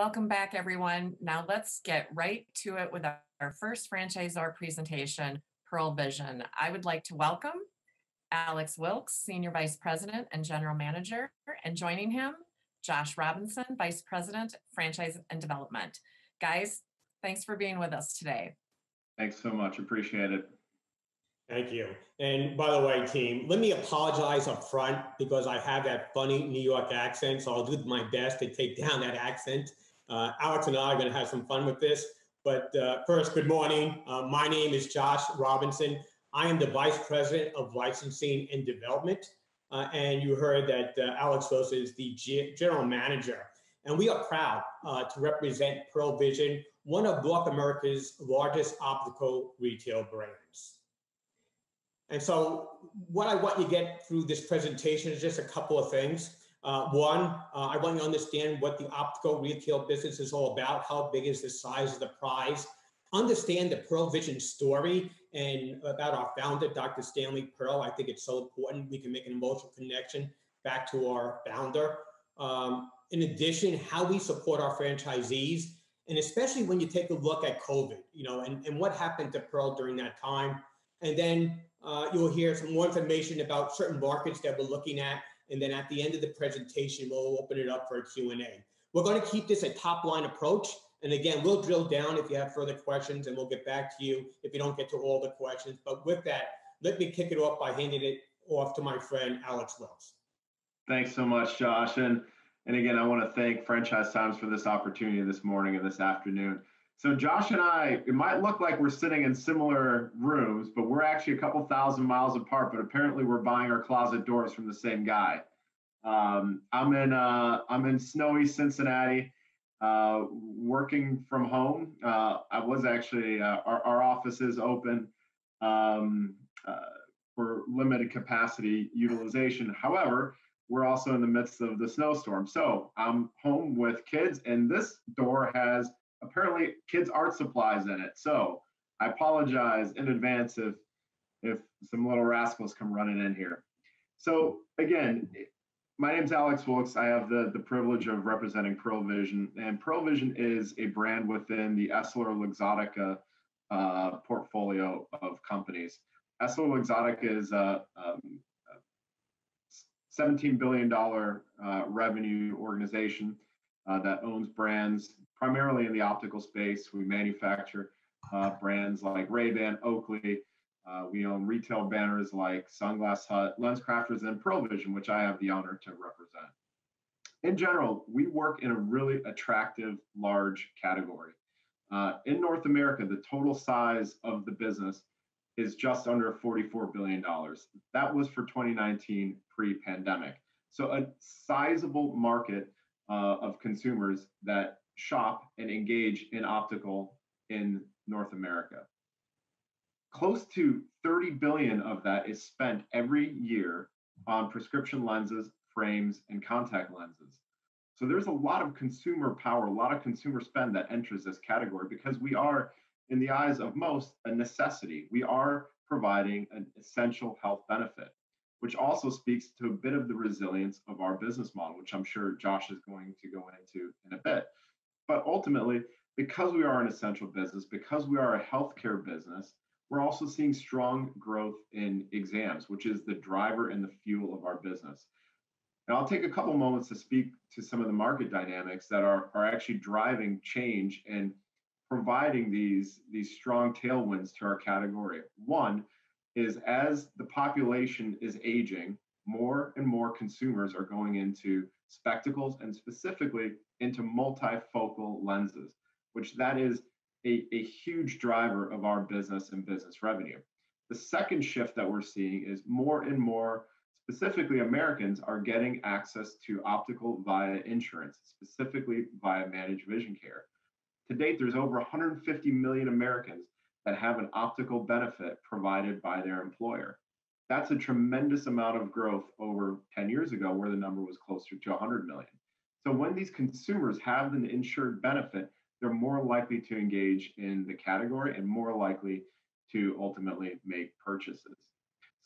Welcome back, everyone. Now let's get right to it with our first franchisor presentation, Pearle Vision. I would like to welcome Alex Wilkes, Senior Vice President and General Manager, and joining him, Josh Robinson, Vice President, Franchise and Development. Guys, thanks for being with us today. Thanks so much. Appreciate it. Thank you. And by the way, team, let me apologize up front because I have that funny New York accent, so I'll do my best to take down that accent. Alex and I are going to have some fun with this. But first, good morning. My name is Josh Robinson. I am the Vice President of Licensing and Development. And you heard that Alex Wilkes is the General Manager. And we are proud to represent Pearle Vision, one of North America's largest optical retail brands. And so what I want you to get through this presentation is just a couple of things. One, I want you to understand what the optical retail business is all about, how big is the size of the prize, understand the Pearle Vision story and about our founder, Dr. Stanley Pearle. I think it's so important we can make an emotional connection back to our founder. In addition, how we support our franchisees, and especially when you take a look at COVID, and what happened to Pearle during that time. And then you'll hear some more information about certain markets that we're looking at. And then at the end of the presentation, we'll open it up for a Q&A. We're going to keep this a top-line approach. And again, we'll drill down if you have further questions, and we'll get back to you if you don't get to all the questions. But with that, let me kick it off by handing it off to my friend, Alex Wilkes. Thanks so much, Josh. And again, I want to thank Franchise Times for this opportunity this morning and this afternoon. So Josh and I, it might look like we're sitting in similar rooms, but we're actually a couple thousand miles apart, but apparently we're buying our closet doors from the same guy. I'm in snowy Cincinnati, working from home. I was actually, our office is open for limited capacity utilization. However, we're also in the midst of the snowstorm. So I'm home with kids, and this door has apparently kids' art supplies in it. So I apologize in advance if some little rascals come running in here. So again, my name's Alex Wilkes. I have the privilege of representing Pearle Vision, and Pearle Vision is a brand within the EssilorLuxottica portfolio of companies. EssilorLuxottica is a $17 billion revenue organization that owns brands primarily in the optical space. We manufacture brands like Ray-Ban, Oakley. We own retail banners like Sunglass Hut, LensCrafters, and Pearle Vision, which I have the honor to represent. In general, we work in a really attractive, large category. In North America, the total size of the business is just under $44 billion. That was for 2019 pre-pandemic. So a sizable market of consumers that shop and engage in optical in North America. Close to 30 billion of that is spent every year on prescription lenses, frames, and contact lenses. So there's a lot of consumer power, a lot of consumer spend that enters this category because we are, in the eyes of most, a necessity. We are providing an essential health benefit, which also speaks to a bit of the resilience of our business model, which I'm sure Josh is going to go into in a bit. But ultimately, because we are an essential business, because we are a healthcare business, we're also seeing strong growth in exams, which is the driver and the fuel of our business. And I'll take a couple moments to speak to some of the market dynamics that are actually driving change and providing these strong tailwinds to our category. One is as the population is aging, more and more consumers are going into spectacles and specifically into multifocal lenses, which that is a huge driver of our business and business revenue. The second shift that we're seeing is more and more, specifically Americans, are getting access to optical via insurance, specifically via managed vision care. To date, there's over 150 million Americans that have an optical benefit provided by their employer. That's a tremendous amount of growth over 10 years ago, where the number was closer to 100 million. So when these consumers have an insured benefit, they're more likely to engage in the category and more likely to ultimately make purchases.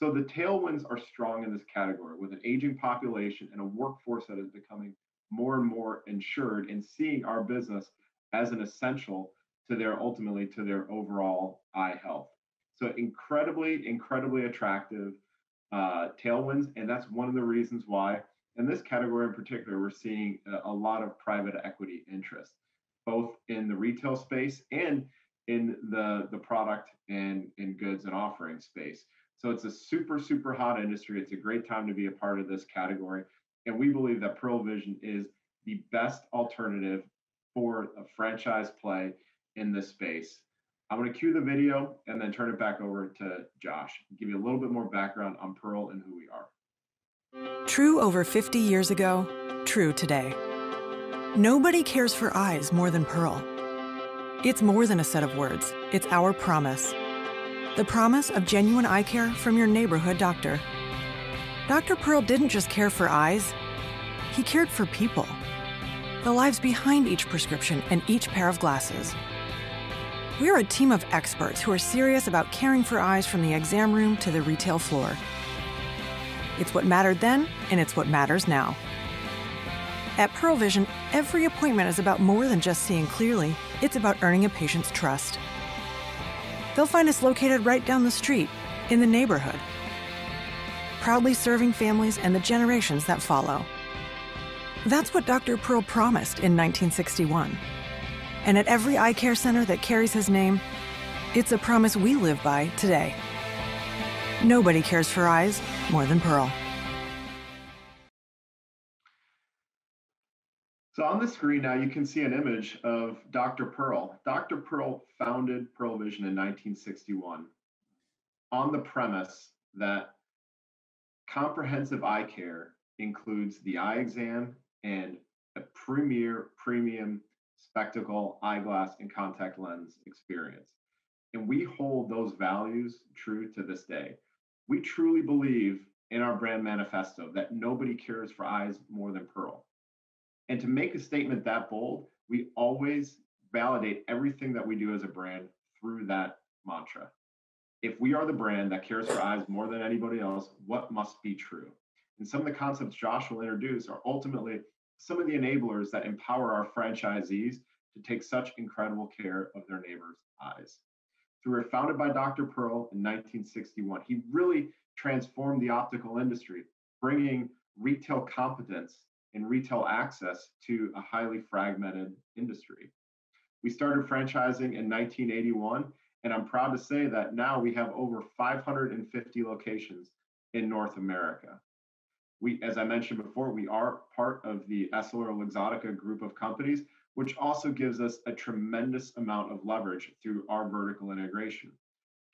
So the tailwinds are strong in this category with an aging population and a workforce that is becoming more and more insured and seeing our business as an essential to their ultimately to their overall eye health. So incredibly attractive tailwinds, and that's one of the reasons why in this category in particular we're seeing a lot of private equity interest, both in the retail space and in the product and in goods and offering space. So it's a super hot industry. It's a great time to be a part of this category. And we believe that Pearle Vision is the best alternative for a franchise play in this space. I'm going to cue the video and then turn it back over to Josh, give you a little bit more background on Pearle and who we are. True over 50 years ago, true today. Nobody cares for eyes more than Pearle. It's more than a set of words. It's our promise. The promise of genuine eye care from your neighborhood doctor. Dr. Pearle didn't just care for eyes, he cared for people. The lives behind each prescription and each pair of glasses. We're a team of experts who are serious about caring for eyes from the exam room to the retail floor. It's what mattered then, and it's what matters now. At Pearle Vision, every appointment is about more than just seeing clearly. It's about earning a patient's trust. They'll find us located right down the street, in the neighborhood, proudly serving families and the generations that follow. That's what Dr. Pearle promised in 1961. And at every eye care center that carries his name, it's a promise we live by today. Nobody cares for eyes more than Pearle. So on the screen now, you can see an image of Dr. Pearle. Dr. Pearle founded Pearle Vision in 1961 on the premise that comprehensive eye care includes the eye exam and a premium spectacle, eyeglass, and contact lens experience. And we hold those values true to this day. We truly believe in our brand manifesto that nobody cares for eyes more than Pearle. And to make a statement that bold, we always validate everything that we do as a brand through that mantra. If we are the brand that cares for eyes more than anybody else, what must be true? And some of the concepts Josh will introduce are ultimately some of the enablers that empower our franchisees to take such incredible care of their neighbors' eyes. So we were founded by Dr. Pearle in 1961. He really transformed the optical industry, bringing retail competence and retail access to a highly fragmented industry. We started franchising in 1981, and I'm proud to say that now we have over 550 locations in North America. We, as I mentioned before, we are part of the EssilorLuxottica group of companies, which also gives us a tremendous amount of leverage through our vertical integration.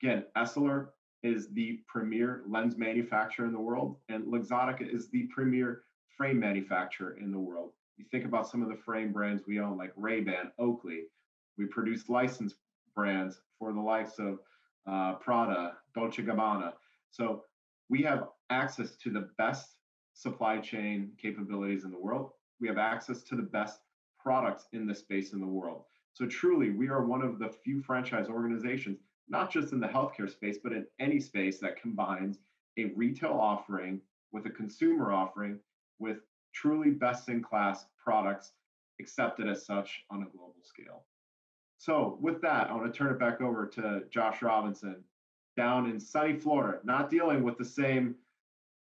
Again, Essilor is the premier lens manufacturer in the world, and Luxottica is the premier frame manufacturer in the world. You think about some of the frame brands we own, like Ray-Ban, Oakley. We produce licensed brands for the likes of Prada, Dolce & Gabbana. So we have access to the best supply chain capabilities in the world. We have access to the best products in this space in the world. So truly, we are one of the few franchise organizations, not just in the healthcare space, but in any space that combines a retail offering with a consumer offering with truly best-in-class products accepted as such on a global scale. So with that, I want to turn it back over to Josh Robinson down in sunny Florida, not dealing with the same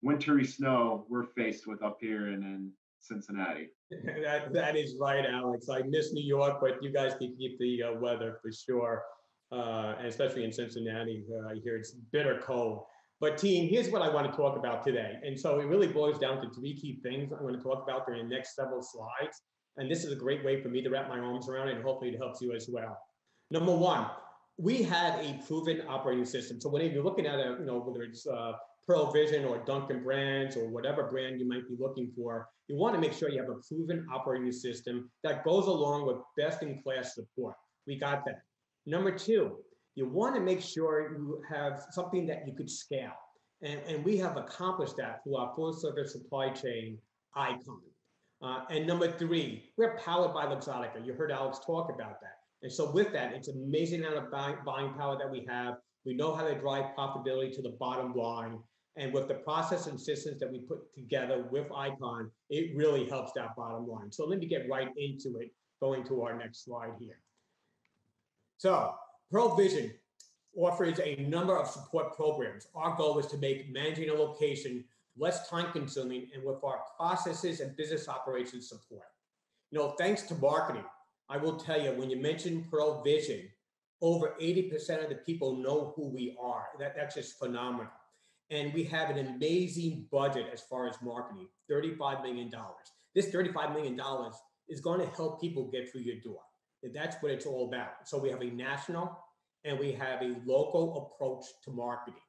wintry snow we're faced with up here in Cincinnati. That is right, Alex. I miss New York, but you guys can keep the weather for sure, and especially in Cincinnati. I hear it's bitter cold. But team, here's what I want to talk about today. And so it really boils down to three key things I'm going to talk about during the next several slides. And this is a great way for me to wrap my arms around it, and hopefully it helps you as well. Number one, we have a proven operating system. So whenever you're looking at a, whether it's Pearle Vision or Dunkin' Brands or whatever brand you might be looking for, you want to make sure you have a proven operating system that goes along with best-in-class support. We got that. Number two, you want to make sure you have something that you could scale. And we have accomplished that through our full service supply chain icon. And number three, we're powered by Luxottica. You heard Alex talk about that. And so with that, it's amazing amount of buying power that we have. We know how to drive profitability to the bottom line. And with the process and systems that we put together with Icon, it really helps that bottom line. So let me get right into it, going to our next slide here. So Pearle Vision offers a number of support programs. Our goal is to make managing a location less time consuming, and with our processes and business operations support. Thanks to marketing, I will tell you, when you mention Pearle Vision, over 80% of the people know who we are. That's just phenomenal. And we have an amazing budget as far as marketing, $35 million. This $35 million is going to help people get through your door. That's what it's all about. So we have a national and we have a local approach to marketing.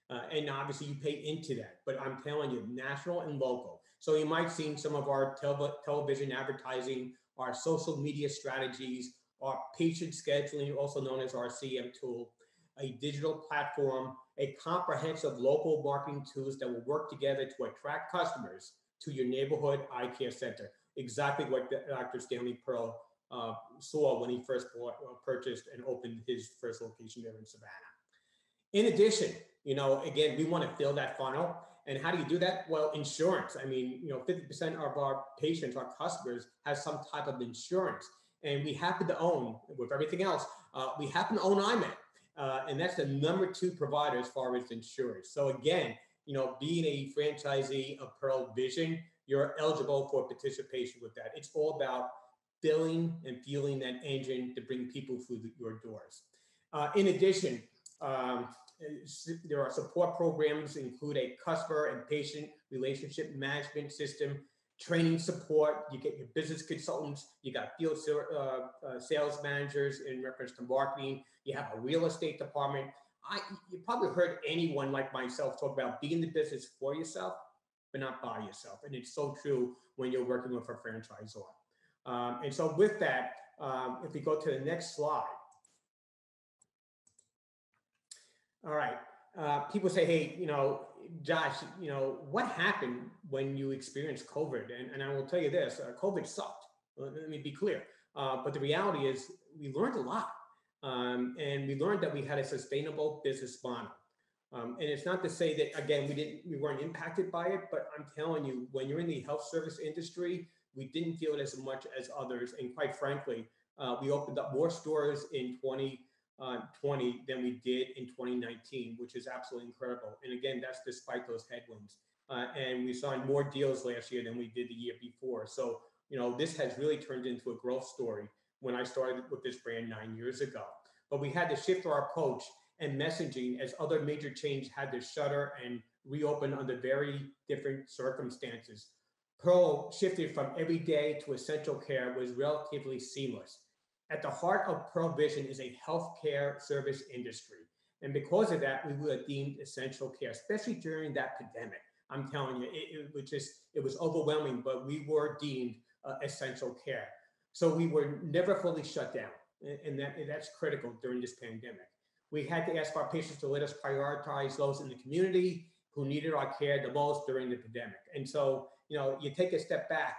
And obviously you pay into that, but I'm telling you, national and local. So you might see some of our television advertising, our social media strategies, our patient scheduling, also known as our CM tool, a digital platform, a comprehensive local marketing tools that will work together to attract customers to your neighborhood eye care center. Exactly what Dr. Stanley Pearle saw when he first purchased and opened his first location there in Savannah. In addition, again, we want to fill that funnel. And how do you do that? Well, insurance. 50% of our patients, our customers, have some type of insurance. And we happen to own, with everything else, we happen to own IMED. And that's the number 2 provider as far as insurance. So again, being a franchisee of Pearle Vision, you're eligible for participation with that. It's all about filling and fueling that engine to bring people through your doors. In addition, there are support programs, include a customer and patient relationship management system, training support. You get your business consultants, you got field sales managers in reference to marketing, you have a real estate department. You probably heard anyone like myself talk about being in the business for yourself, but not by yourself. And it's so true when you're working with a franchisor. And so with that, if we go to the next slide. All right. People say, hey, Josh, what happened when you experienced COVID? And I will tell you this, COVID sucked. Let me be clear. But the reality is we learned a lot. And we learned that we had a sustainable business model. And it's not to say that, again, we weren't impacted by it, but I'm telling you, when you're in the health service industry, we didn't feel it as much as others. And quite frankly, we opened up more stores in 2020 than we did in 2019, which is absolutely incredible. And again, that's despite those headwinds. And we signed more deals last year than we did the year before. So, this has really turned into a growth story when I started with this brand 9 years ago. But we had to shift our approach and messaging as other major chains had to shutter and reopen under very different circumstances. Pearle shifted from everyday to essential care was relatively seamless. At the heart of Pearle Vision is a healthcare service industry. And because of that, we were deemed essential care, especially during that pandemic. I'm telling you, it was overwhelming, but we were deemed essential care. So we were never fully shut down. And that's critical during this pandemic. We had to ask our patients to let us prioritize those in the community who needed our care the most during the pandemic. And so, you take a step back,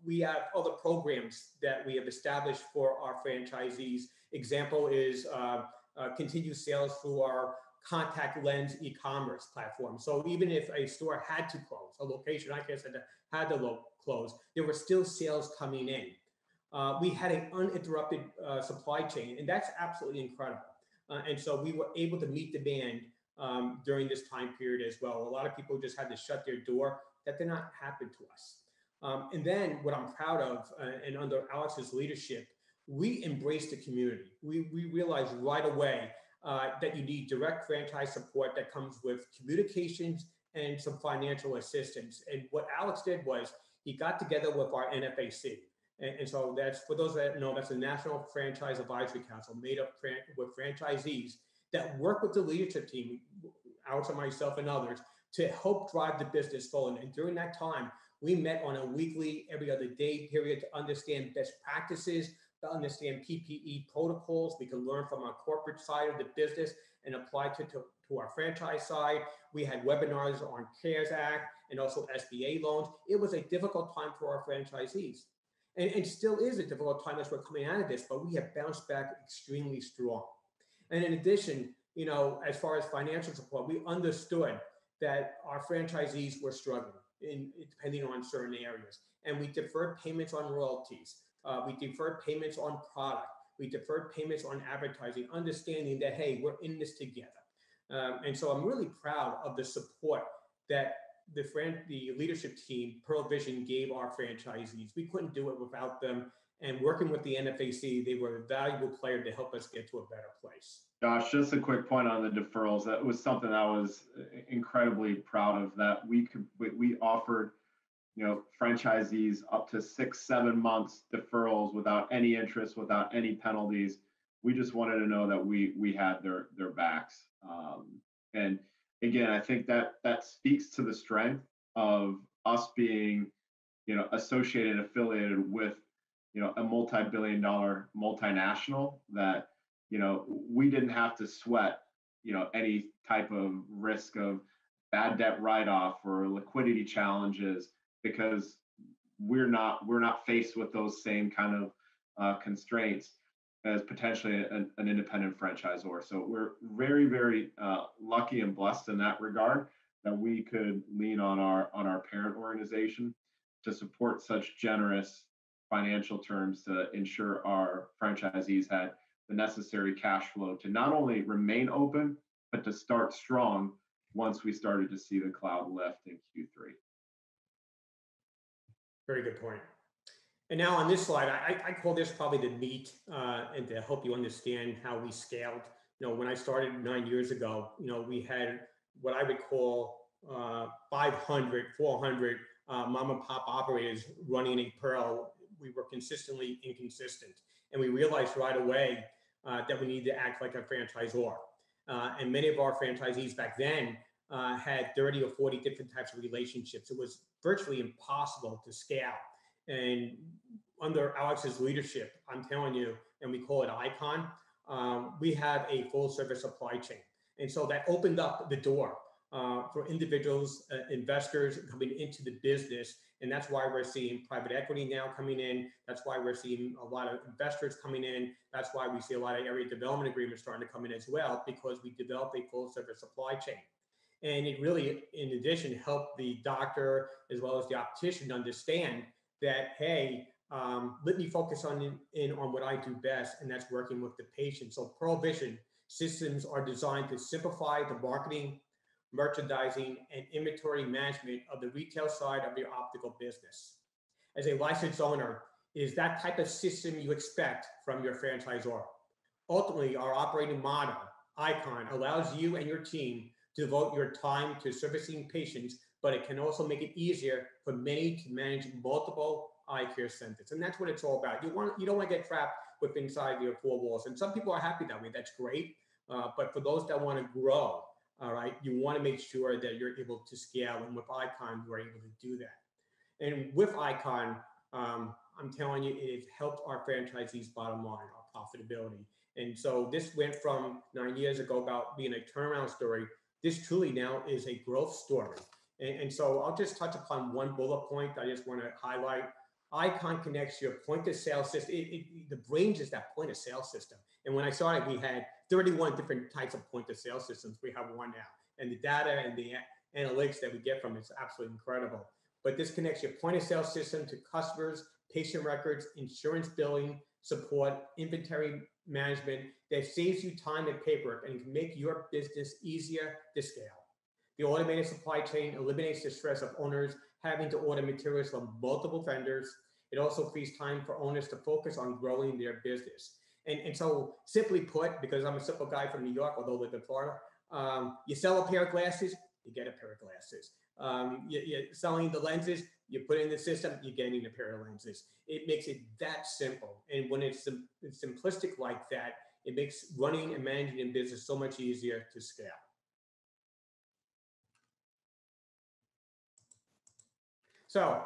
we have other programs that we have established for our franchisees. Example is continued sales through our contact lens e-commerce platform. So even if a store had to close, a location, I guess, had to close, there were still sales coming in. We had an uninterrupted supply chain, and that's absolutely incredible. And so we were able to meet demand during this time period as well. A lot of people just had to shut their door. That did not happen to us. And then what I'm proud of, and under Alex's leadership, we embraced the community. We realized right away that you need direct franchise support that comes with communications and some financial assistance. And what Alex did was he got together with our NFAC. And so that's, for those that know, that's the National Franchise Advisory Council, made up with franchisees that work with the leadership team, Alex and myself and others, to help drive the business forward. And during that time, we met on a weekly, every other day period to understand best practices, to understand PPE protocols. We can learn from our corporate side of the business and apply to our franchise side. We had webinars on CARES Act and also SBA loans. It was a difficult time for our franchisees. And still is a difficult time as we're coming out of this, but we have bounced back extremely strong. And in addition, as far as financial support, we understood that our franchisees were struggling depending on certain areas. And we deferred payments on royalties. We deferred payments on product. We deferred payments on advertising, understanding that, hey, we're in this together. And so I'm really proud of the support that the leadership team, Pearle Vision, gave our franchisees. We couldn't do it without them. And working with the NFAC, they were a valuable player to help us get to a better place. Josh, just a quick point on the deferrals. That was something I was incredibly proud of, that we offered, franchisees up to 6-7 months deferrals without any interest, without any penalties. We just wanted to know that we had their backs. And again, I think that speaks to the strength of us being, associated, affiliated with, a multi-billion-dollar multinational, that, we didn't have to sweat, any type of risk of bad debt write-off or liquidity challenges, because we're not faced with those same kind of constraints as potentially an independent franchisor. So we're very, very lucky and blessed in that regard, that we could lean on our parent organization to support such generous financial terms to ensure our franchisees had the necessary cash flow to not only remain open, but to start strong once we started to see the cloud lift in Q3. Very good point. And now on this slide, I call this probably the meat, and to help you understand how we scaled. When I started 9 years ago, we had what I would call 500, 400 mom and pop operators running a Pearle. We were consistently inconsistent. And we realized right away that we needed to act like a franchisor. And many of our franchisees back then had 30 or 40 different types of relationships. It was virtually impossible to scale. And under Alex's leadership, I'm telling you, and we call it Icon, we have a full service supply chain. And so that opened up the door for individuals, investors coming into the business. And that's why we're seeing private equity now coming in. That's why we're seeing a lot of investors coming in. That's why we see a lot of area development agreements starting to come in as well, because we developed a full service supply chain. And it really, in addition, helped the doctor as well as the optician understand that, hey, let me focus on what I do best, and that's working with the patient. So Pearle Vision systems are designed to simplify the marketing, merchandising, and inventory management of the retail side of your optical business. As a licensed owner, it is that type of system you expect from your franchisor. Ultimately, our operating model, Icon, allows you and your team to devote your time to servicing patients, but it can also make it easier for many to manage multiple eye care centers. And that's what it's all about. You don't want to get trapped within inside your four walls. And some people are happy that way. That's great. But for those that want to grow, all right, you want to make sure that you're able to scale. And with Icon, you're able to do that. And with Icon, I'm telling you, it has helped our franchisees' bottom line, our profitability. And so this went from 9 years ago about being a turnaround story. This truly now is a growth story. And so I'll just touch upon one bullet point I just want to highlight. Icon connects your point of sale system. The brains is that point of sale system. And when I started, we had 31 different types of point of sale systems. We have one now. And the data and the analytics that we get from it is absolutely incredible. But this connects your point of sale system to customers, patient records, insurance billing, support, inventory management that saves you time and paperwork and can make your business easier to scale. The automated supply chain eliminates the stress of owners having to order materials from multiple vendors. It also frees time for owners to focus on growing their business. And so simply put, because I'm a simple guy from New York, although I live in Florida, you sell a pair of glasses, you get a pair of glasses. You're selling the lenses, you put in the system, you're getting a pair of lenses. It makes it that simple. And when it's simplistic like that, it makes running and managing a business so much easier to scale. So,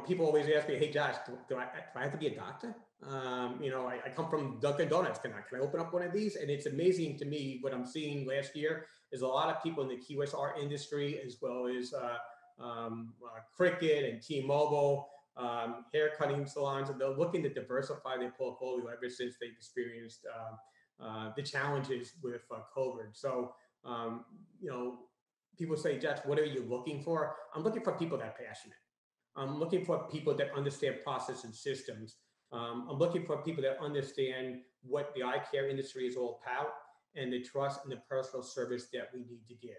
people always ask me, hey, Josh, do I have to be a doctor? I come from Dunkin' Donuts. Can I open up one of these? And it's amazing to me what I'm seeing last year is a lot of people in the QSR industry, as well as Cricket and T-Mobile, hair cutting salons, and they're looking to diversify their portfolio ever since they've experienced the challenges with COVID. So, people say, Jeff, what are you looking for? I'm looking for people that are passionate. I'm looking for people that understand process and systems. I'm looking for people that understand what the eye care industry is all about and the trust and the personal service that we need to give.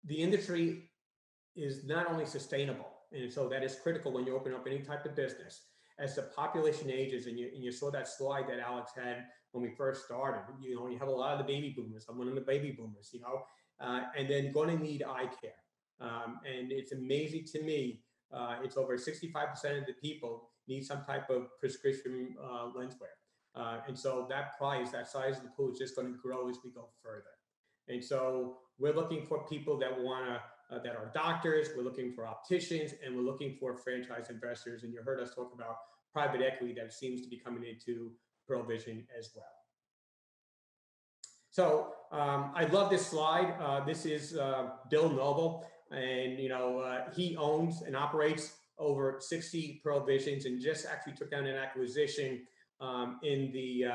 The industry is not only sustainable, and so that is critical when you open up any type of business. As the population ages, and you saw that slide that Alex had when we first started, you have a lot of the baby boomers. I'm one of the baby boomers, and then going to need eye care. And it's amazing to me, it's over 65% of the people need some type of prescription lens wear. And so that size of the pool is just going to grow as we go further. And so we're looking for people that that are doctors, we're looking for opticians, and we're looking for franchise investors. And you heard us talk about private equity that seems to be coming into Pearle Vision as well. So I love this slide. This is Bill Noble, and he owns and operates over 60 Pearle Visions, and just actually took down an acquisition in the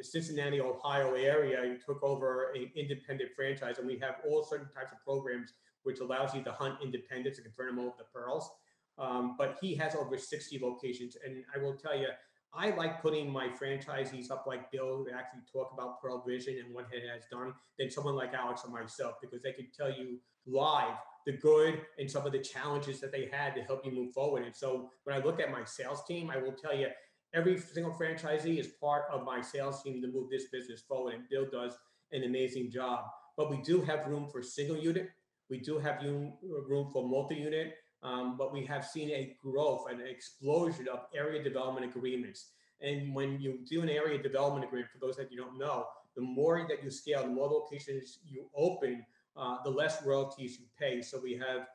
Cincinnati, Ohio area. He took over an independent franchise, and we have all certain types of programs which allows you to hunt independents and convert them over to Pearls. But he has over 60 locations, and I will tell you, I like putting my franchisees up like Bill to actually talk about Pearle Vision and what it has done than someone like Alex or myself, because they can tell you live the good and some of the challenges that they had to help you move forward. And so when I look at my sales team, I will tell you, every single franchisee is part of my sales team to move this business forward, and Bill does an amazing job. But we do have room for single unit. We do have room for multi-unit, but we have seen a growth and an explosion of area development agreements. And when you do an area development agreement, for those that you don't know, the more that you scale, the more locations you open, the less royalties you pay. So we have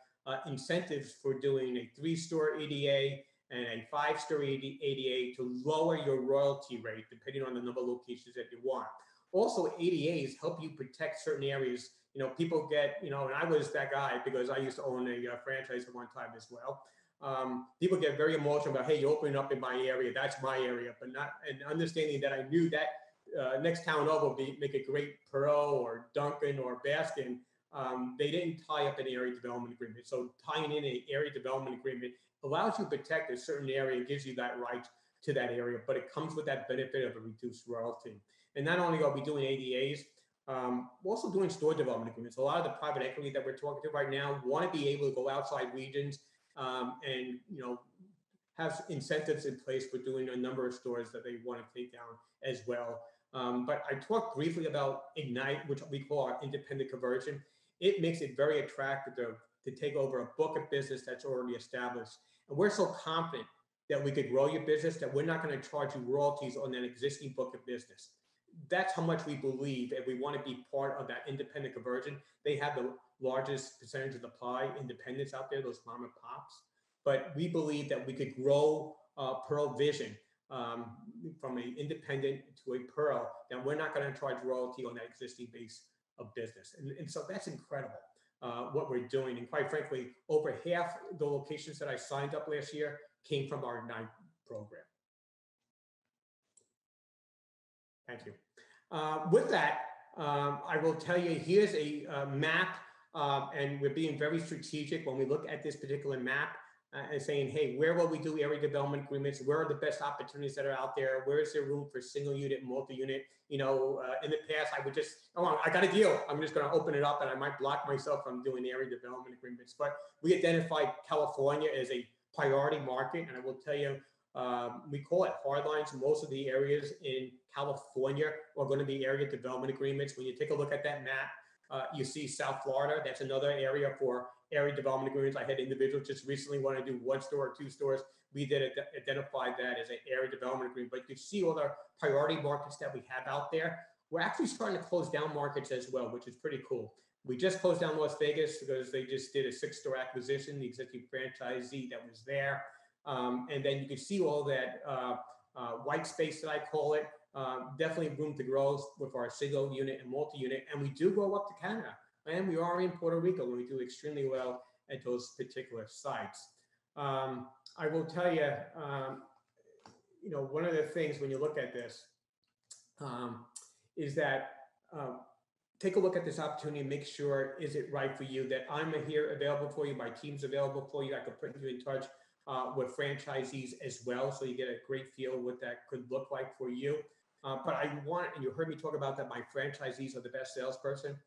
incentives for doing a 3-store ADA and a 5-store ADA to lower your royalty rate depending on the number of locations that you want. Also, ADAs help you protect certain areas. People get, and I was that guy because I used to own a franchise at one time as well. People get very emotional about, hey, you open up in my area, that's my area, but not, and understanding that I knew that next town over would make a great Pearle or Duncan or Baskin. They didn't tie up an area development agreement. So tying in an area development agreement allows you to protect a certain area and gives you that right to that area, but it comes with that benefit of a reduced royalty. And not only are we doing ADAs, we're also doing store development agreements. A lot of the private equity that we're talking to right now want to be able to go outside regions and have incentives in place for doing a number of stores that they want to take down as well. But I talked briefly about Ignite, which we call our independent conversion. It makes it very attractive to take over a book of business that's already established. And we're so confident that we could grow your business that we're not going to charge you royalties on that existing book of business. That's how much we believe, and we want to be part of that independent conversion. They have the largest percentage of the pie independents out there, those mom and pops. But we believe that we could grow Pearle Vision from an independent to a Pearle, that we're not going to charge royalty on that existing base of business. And so that's incredible what we're doing. And quite frankly, over half the locations that I signed up last year came from our Ignite program. Thank you. With that, I will tell you, here's a map, and we're being very strategic when we look at this particular map and saying, hey, where will we do area development agreements? Where are the best opportunities that are out there? Where is there room for single unit, multi-unit? In the past, I would just, I got a deal. I'm just going to open it up, and I might block myself from doing area development agreements. But we identified California as a priority market, and I will tell you, we call it hardlines. Most of the areas in California are going to be area development agreements. When you take a look at that map, you see South Florida. That's another area for area development agreements. I had individuals just recently want to do 1 store or 2 stores. We did identify that as an area development agreement. But you see all the priority markets that we have out there. We're actually starting to close down markets as well, which is pretty cool. We just closed down Las Vegas because they just did a 6-store acquisition, the existing franchisee that was there. And then you can see all that white space that I call it. Definitely room to grow with our single unit and multi-unit. And we do go up to Canada, and we are in Puerto Rico, and we do extremely well at those particular sites. I will tell you, one of the things when you look at this is that take a look at this opportunity and make sure, is it right for you, that I'm here available for you, my team's available for you. I could put you in touch with franchisees as well, so you get a great feel what that could look like for you. But I want, and you heard me talk about that, my franchisees are the best salesperson.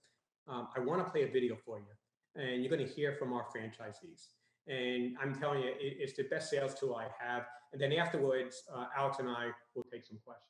I want to play a video for you, and you're going to hear from our franchisees. And I'm telling you, it's the best sales tool I have. And then afterwards, Alex and I will take some questions.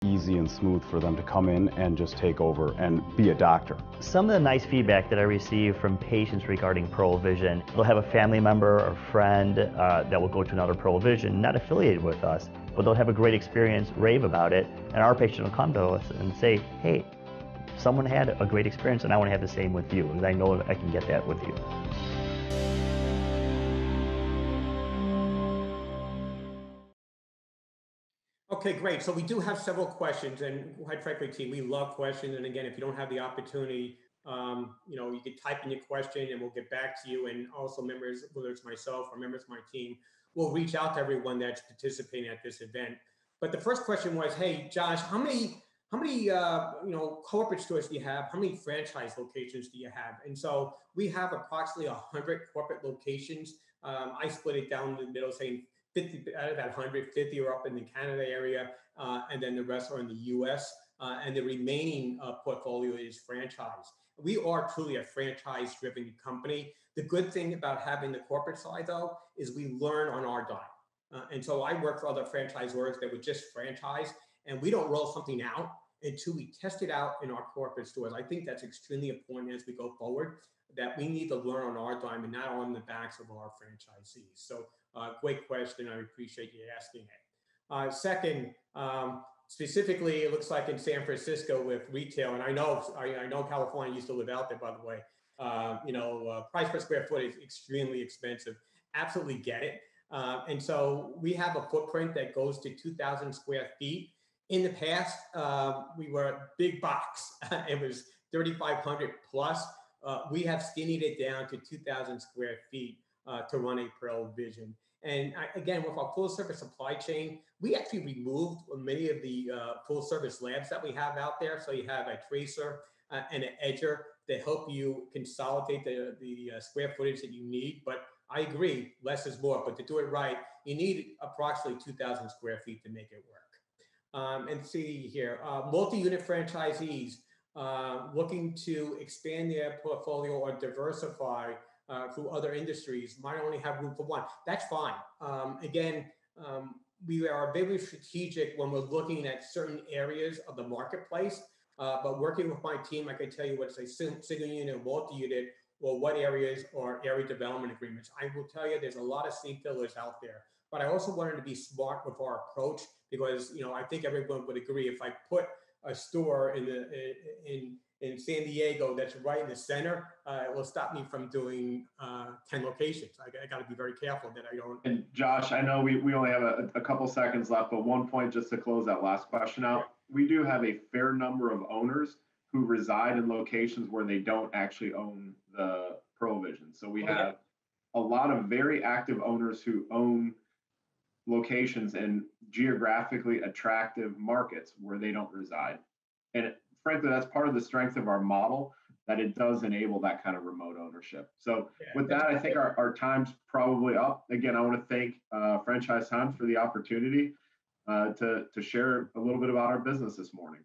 Easy and smooth for them to come in and just take over and be a doctor. Some of the nice feedback that I receive from patients regarding Pearle Vision, they'll have a family member or friend that will go to another Pearle Vision, not affiliated with us, but they'll have a great experience, rave about it, and our patient will come to us and say, hey, someone had a great experience and I want to have the same with you, and I know I can get that with you. Okay, great. So we do have several questions, and quite frankly, team, we love questions. And again, if you don't have the opportunity, you can type in your question and we'll get back to you. And also members, whether it's myself or members of my team, will reach out to everyone that's participating at this event. But the first question was, hey, Josh, how many corporate stores do you have? How many franchise locations do you have? And so we have approximately 100 corporate locations. I split it down the middle, saying 50 out of that 150 are up in the Canada area, and then the rest are in the US, and the remaining portfolio is franchise. We are truly a franchise-driven company. The good thing about having the corporate side, though, is we learn on our dime. And so I work for other franchisors that would just franchise, and we don't roll something out until we test it out in our corporate stores. I think that's extremely important as we go forward, that we need to learn on our dime and not on the backs of our franchisees. So great question. I appreciate you asking it. Second, specifically, it looks like in San Francisco with retail, and I know California used to live out there, by the way. Price per square foot is extremely expensive. Absolutely get it. And so we have a footprint that goes to 2,000 square feet. In the past, we were a big box. It was 3,500 plus. We have skinnied it down to 2,000 square feet to run a Pearle Vision. And again, with our full service supply chain, we actually removed many of the full service labs that we have out there. So you have a tracer and an edger that help you consolidate the square footage that you need. But I agree, less is more. But to do it right, you need approximately 2,000 square feet to make it work. And see here, multi-unit franchisees looking to expand their portfolio or diversify through other industries might only have room for one. That's fine. We are very strategic when we're looking at certain areas of the marketplace, but working with my team, I can tell you what's a single unit, multi-unit, or what areas are area development agreements. I will tell you there's a lot of seed fillers out there, but I also wanted to be smart with our approach because, I think everyone would agree if I put a store in San Diego that's right in the center, it will stop me from doing 10 locations. I got to be very careful that I don't. And Josh, I know we only have a couple seconds left, but one point just to close that last question out. we do have a fair number of owners who reside in locations where they don't actually own the Pearle Vision. So we have a lot of very active owners who own locations in geographically attractive markets where they don't reside. And frankly, that's part of the strength of our model, that it does enable that kind of remote ownership. So with that, I think our time's probably up. Again, I want to thank Franchise Times for the opportunity to share a little bit about our business this morning.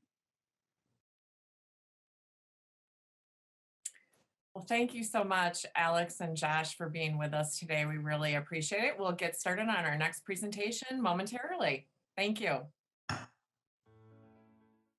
Well, thank you so much, Alex and Josh, for being with us today. We really appreciate it. We'll get started on our next presentation momentarily. Thank you.